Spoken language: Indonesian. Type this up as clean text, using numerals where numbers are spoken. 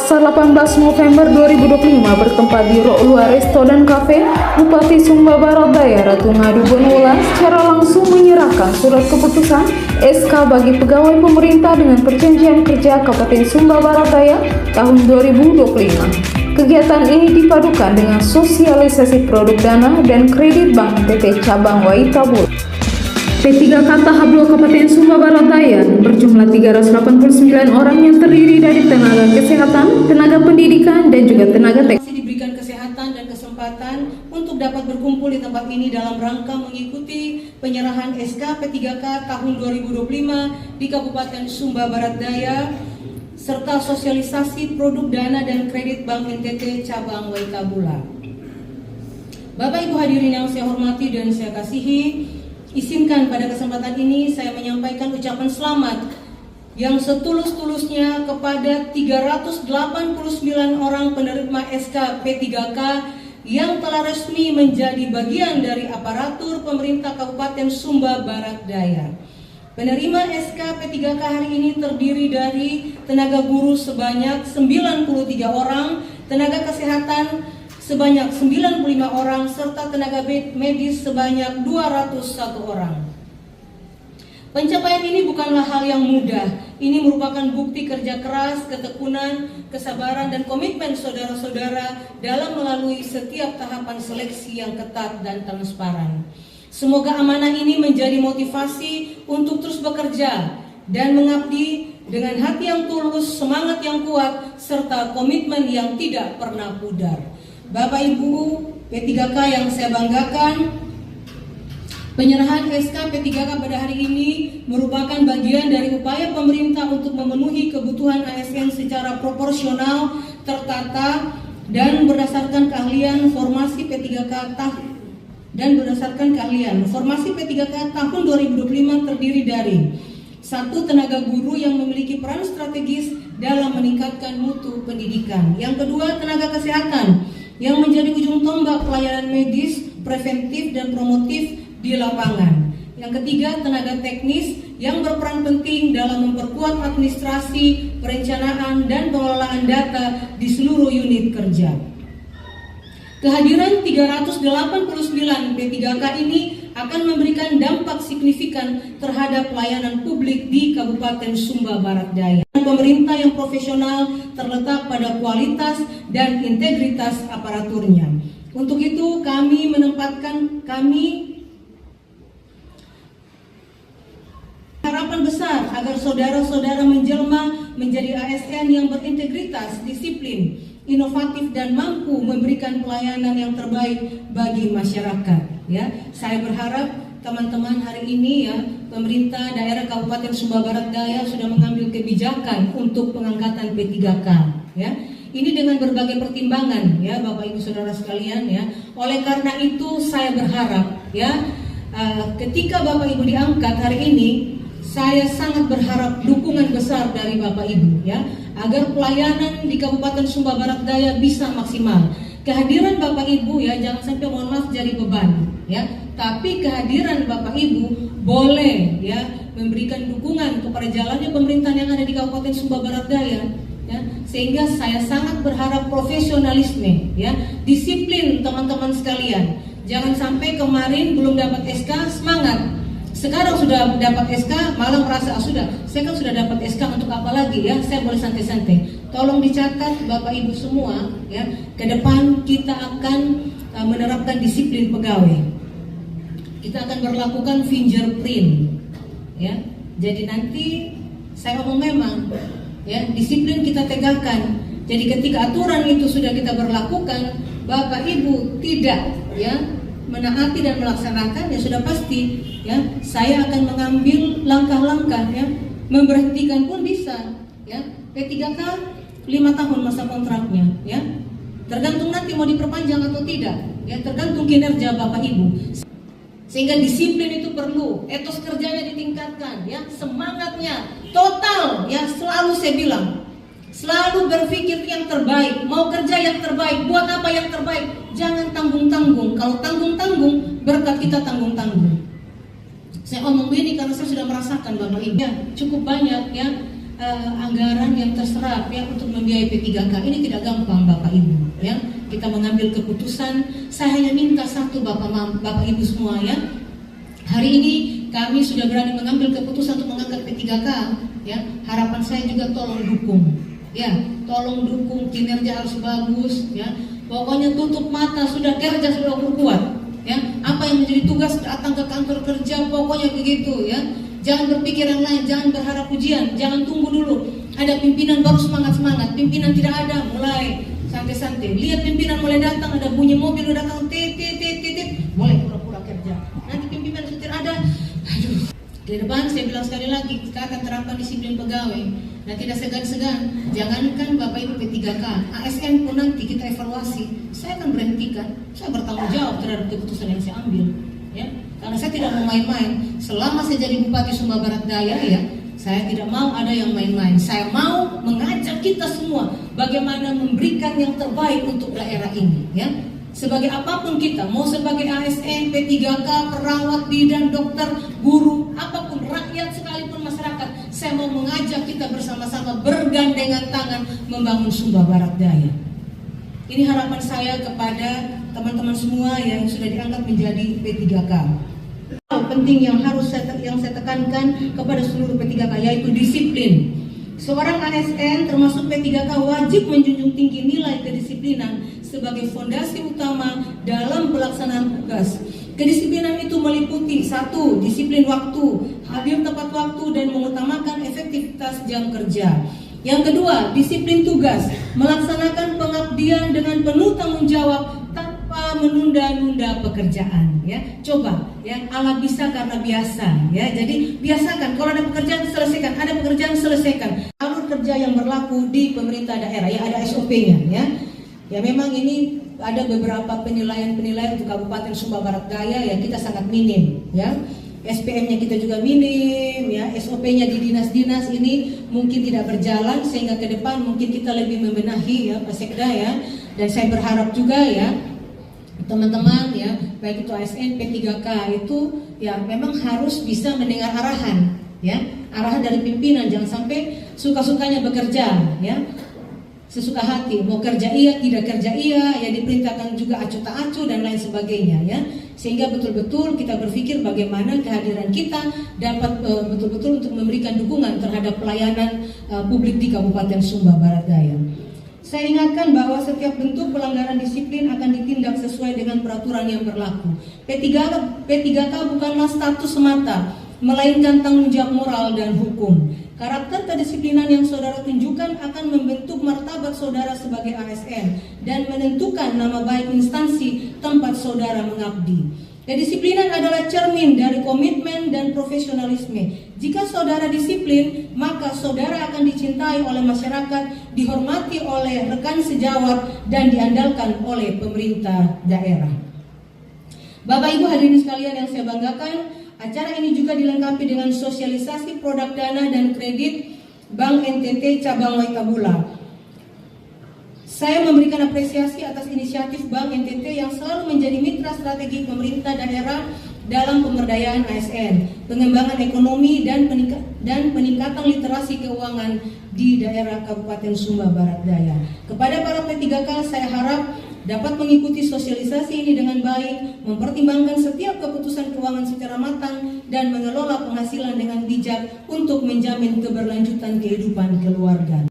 Selasa 18 November 2025 bertempat di Ro'lua Resto dan Cafe, Bupati Sumba Barat Daya Ratu Ngadu Bonula secara langsung menyerahkan surat keputusan SK bagi pegawai pemerintah dengan perjanjian kerja Kabupaten Sumba Barat Daya tahun 2025. Kegiatan ini dipadukan dengan sosialisasi produk dana dan kredit Bank NTT Cabang Waitabula. P3K tahap 2 Kabupaten Sumba Barat Daya berjumlah 389 orang yang terdiri dari tenaga kesehatan, tenaga pendidikan, dan juga tenaga teknis. Masih diberikan kesehatan dan kesempatan untuk dapat berkumpul di tempat ini dalam rangka mengikuti penyerahan SK P3K tahun 2025 di Kabupaten Sumba Barat Daya serta sosialisasi produk dana dan kredit Bank NTT Cabang Waitabula. Bapak Ibu hadirin yang saya hormati dan saya kasihi, izinkan pada kesempatan ini saya menyampaikan ucapan selamat yang setulus-tulusnya kepada 389 orang penerima SK P3K yang telah resmi menjadi bagian dari aparatur pemerintah Kabupaten Sumba Barat Daya. Penerima SK P3K hari ini terdiri dari tenaga guru sebanyak 93 orang, tenaga kesehatan sebanyak 95 orang, serta tenaga medis sebanyak 201 orang. Pencapaian ini bukanlah hal yang mudah. Ini merupakan bukti kerja keras, ketekunan, kesabaran, dan komitmen saudara-saudara dalam melalui setiap tahapan seleksi yang ketat dan transparan. Semoga amanah ini menjadi motivasi untuk terus bekerja dan mengabdi dengan hati yang tulus, semangat yang kuat, serta komitmen yang tidak pernah pudar. Bapak Ibu P3K yang saya banggakan, penyerahan SK P3K pada hari ini merupakan bagian dari upaya pemerintah untuk memenuhi kebutuhan ASN secara proporsional, tertata, dan berdasarkan keahlian formasi P3K tahun 2025 terdiri dari 1. Tenaga guru yang memiliki peran strategis dalam meningkatkan mutu pendidikan. Yang kedua, tenaga kesehatan yang menjadi ujung tombak pelayanan medis, preventif, dan promotif di lapangan. Yang ketiga, tenaga teknis yang berperan penting dalam memperkuat administrasi, perencanaan, dan pengelolaan data di seluruh unit kerja. Kehadiran 389 P3K ini akan memberikan dampak signifikan terhadap pelayanan publik di Kabupaten Sumba Barat Daya. Pemerintah yang profesional terletak pada kualitas dan integritas aparaturnya. Untuk itu kami harapan besar agar saudara-saudara menjelma menjadi ASN yang berintegritas, disiplin, inovatif, dan mampu memberikan pelayanan yang terbaik bagi masyarakat. Ya, saya berharap teman-teman hari ini ya, pemerintah daerah Kabupaten Sumba Barat Daya sudah mengambil kebijakan untuk pengangkatan P3K. Ya, ini dengan berbagai pertimbangan ya, Bapak Ibu Saudara sekalian ya. Oleh karena itu saya berharap ya, ketika Bapak Ibu diangkat hari ini, saya sangat berharap dukungan besar dari Bapak Ibu ya, agar pelayanan di Kabupaten Sumba Barat Daya bisa maksimal. Kehadiran Bapak Ibu ya, jangan sampai mohon maaf jadi beban ya, tapi kehadiran Bapak Ibu boleh ya memberikan dukungan kepada jalannya pemerintahan yang ada di Kabupaten Sumba Barat Daya ya, sehingga saya sangat berharap profesionalisme ya, disiplin teman-teman sekalian. Jangan sampai kemarin belum dapat SK semangat, sekarang sudah dapat SK malah merasa saya kan sudah dapat SK, untuk apa lagi ya, saya boleh santai-santai. Tolong dicatat Bapak Ibu semua ya, ke depan kita akan menerapkan disiplin pegawai. Kita akan berlakukan fingerprint ya. Jadi nanti saya ngomong memang ya, disiplin kita tegakkan. Jadi ketika aturan itu sudah kita berlakukan, Bapak Ibu tidak ya menaati dan melaksanakan, ya sudah pasti ya, saya akan mengambil langkah-langkah ya, memberhentikan pun bisa ya. P3K 5 tahun masa kontraknya ya, tergantung nanti mau diperpanjang atau tidak ya, tergantung kinerja Bapak Ibu. Sehingga disiplin itu perlu, etos kerjanya ditingkatkan ya, semangatnya total ya, selalu saya bilang, selalu berpikir yang terbaik, mau kerja yang terbaik, buat apa yang terbaik, jangan tanggung-tanggung. Kalau tanggung-tanggung, berkat kita tanggung-tanggung. Saya ngomong ini karena saya sudah merasakan Bapak Ibu ya, cukup banyak ya anggaran yang terserap ya untuk membiayai P3K. Ini tidak gampang Bapak Ibu ya. Kita mengambil keputusan. Saya hanya minta satu Bapak Ibu semua ya. Hari ini kami sudah berani mengambil keputusan untuk mengangkat P3K ya. Harapan saya juga tolong dukung ya. Tolong dukung, kinerja harus bagus ya. Pokoknya tutup mata, sudah kerja sudah kuat ya. Apa yang menjadi tugas datang ke kantor kerja, pokoknya begitu ya. Jangan berpikir yang lain, jangan berharap ujian, jangan tunggu dulu. Ada pimpinan baru semangat-semangat, pimpinan tidak ada, mulai santai-santai. Lihat pimpinan mulai datang, ada bunyi mobil udah datang, mulai pura-pura kerja. Nanti pimpinan sudah ada, aduh. Di depan saya bilang sekali lagi, kita akan terapkan disiplin pegawai. Nah tidak segan-segan, jangankan Bapak Ibu P3K, ASN pun nanti kita evaluasi. Saya akan berhentikan, saya bertanggung jawab terhadap keputusan yang saya ambil. Ya, karena saya tidak mau main-main. Selama saya jadi Bupati Sumba Barat Daya ya, saya tidak mau ada yang main-main. Saya mau mengajak kita semua bagaimana memberikan yang terbaik untuk daerah ini ya. Sebagai apapun kita, mau sebagai ASN, P3K, perawat, bidan, dokter, guru, apapun, rakyat sekalipun masyarakat, saya mau mengajak kita bersama-sama bergandengan tangan membangun Sumba Barat Daya. Ini harapan saya kepada teman-teman semua yang sudah diangkat menjadi P3K. Penting yang harus saya tekankan kepada seluruh P3K yaitu disiplin. Seorang ASN termasuk P3K wajib menjunjung tinggi nilai kedisiplinan sebagai fondasi utama dalam pelaksanaan tugas. Kedisiplinan itu meliputi 1. Disiplin waktu, hadir tepat waktu dan mengutamakan efektivitas jam kerja. Yang kedua, disiplin tugas, melaksanakan pengabdian dengan penuh tanggung jawab tanpa menunda-nunda pekerjaan. Ya, coba, ya, ala bisa karena biasa. Ya, jadi biasakan kalau ada pekerjaan selesaikan, ada pekerjaan selesaikan. Alur kerja yang berlaku di pemerintah daerah, ya ada SOP-nya. Ya, memang ini ada beberapa penilaian untuk Kabupaten Sumba Barat Daya yang kita sangat minim. Ya. SPM-nya kita juga minim, ya, SOP-nya di dinas-dinas ini mungkin tidak berjalan sehingga ke depan mungkin kita lebih membenahi ya Pak Sekda ya. Dan saya berharap juga ya teman-teman ya, baik itu ASN, P3K itu ya memang harus bisa mendengar arahan ya, arahan dari pimpinan, jangan sampai suka-sukanya bekerja ya. Sesuka hati, mau kerja iya, tidak kerja iya, ya diperintahkan juga acuh tak acuh dan lain sebagainya ya. Sehingga betul-betul kita berpikir bagaimana kehadiran kita dapat betul-betul untuk memberikan dukungan terhadap pelayanan publik di Kabupaten Sumba Barat Daya. Saya ingatkan bahwa setiap bentuk pelanggaran disiplin akan ditindak sesuai dengan peraturan yang berlaku. P3K bukanlah status semata, melainkan tanggung jawab moral dan hukum. Karakter kedisiplinan yang saudara tunjukkan akan membentuk martabat saudara sebagai ASN dan menentukan nama baik instansi tempat saudara mengabdi. Kedisiplinan adalah cermin dari komitmen dan profesionalisme. Jika saudara disiplin, maka saudara akan dicintai oleh masyarakat, dihormati oleh rekan sejawat, dan diandalkan oleh pemerintah daerah. Bapak Ibu hadirin sekalian yang saya banggakan, acara ini juga dilengkapi dengan sosialisasi produk dana dan kredit Bank NTT Cabang Waikabula. Saya memberikan apresiasi atas inisiatif Bank NTT yang selalu menjadi mitra strategi pemerintah daerah dalam pemberdayaan ASN, pengembangan ekonomi dan peningkatan literasi keuangan di daerah Kabupaten Sumba Barat Daya. Kepada para P3K saya harap dapat mengikuti sosialisasi ini dengan baik, mempertimbangkan setiap keputusan keuangan secara matang, dan mengelola penghasilan dengan bijak untuk menjamin keberlanjutan kehidupan keluarga.